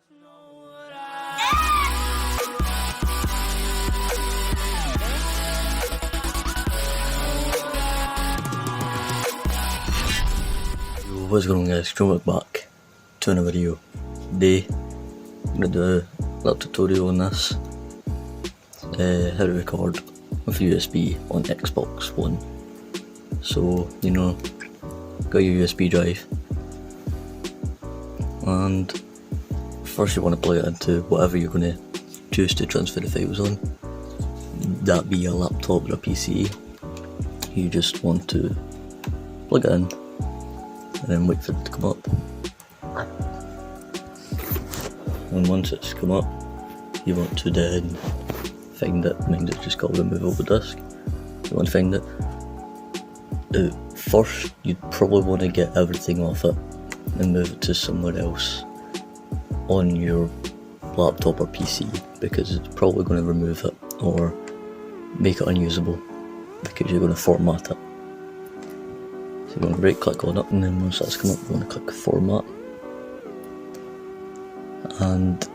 What's going on, guys? Welcome back to another video. Today I'm going to do a little tutorial on this, how to record with USB on Xbox One. So, got your USB drive, and first you want to plug it into whatever you're going to choose to transfer the files on. That be a laptop or a PC. You just want to plug it in and then wait for it to come up. And once it's come up, you want to then find it. Mind it's just called removable disk. You want to find it. First, you'd probably want to get everything off it and move it to somewhere else on your laptop or PC, because it's probably going to remove it or make it unusable because you're going to format it. So you want to right click on it, and then once that's come up, you want to click format, and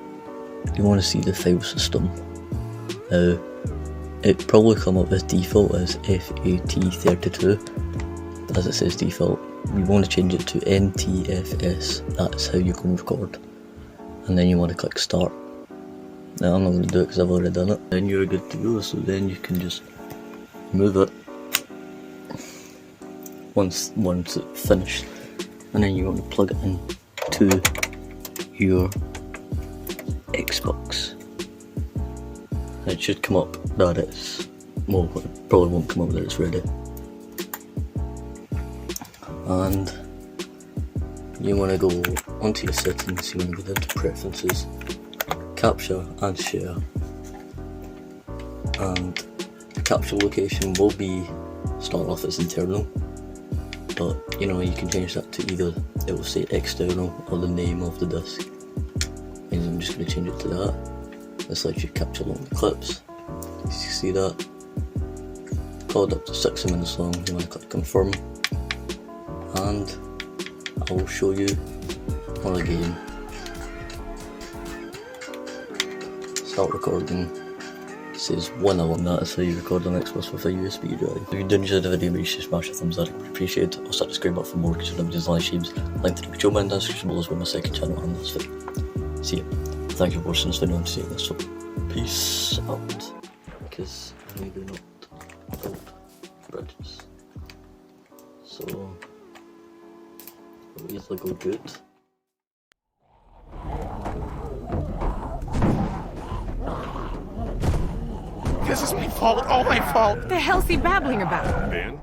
you want to see the file system. Now, it probably come up as default as FAT32, but as it says default, you want to change it to NTFS. That's how you can record, and then you want to click start. Now I'm not going to do it because I've already done it. Then you're good to go, so then you can just move it once it's finished, and then you want to plug it in to your Xbox. It should come up that it's, well, it probably won't come up that it's ready. And you want to go onto your settings, you want to go down to preferences, capture and share, and the capture location will be start off as internal, but you can change that to either it will say external or the name of the disk, and I'm just going to change it to that. This lets you capture along the clips. You see that? Called up to 60 minutes long. You want to click confirm, and I will show you on a game. Start recording. It says 1 hour. That is how you record on Xbox with a USB drive. If you did enjoy the video, make sure you smash a thumbs up. I appreciate it. Also, subscribe up for more because you'll never do live streams. Link to the control in the description below as well, my second channel and this video. See ya. Thank you for watching this video and seeing this. So, peace out. Because I do not build bridges. So, it'll easily go good. This is my fault, all my fault. What the hell's he babbling about? Ben?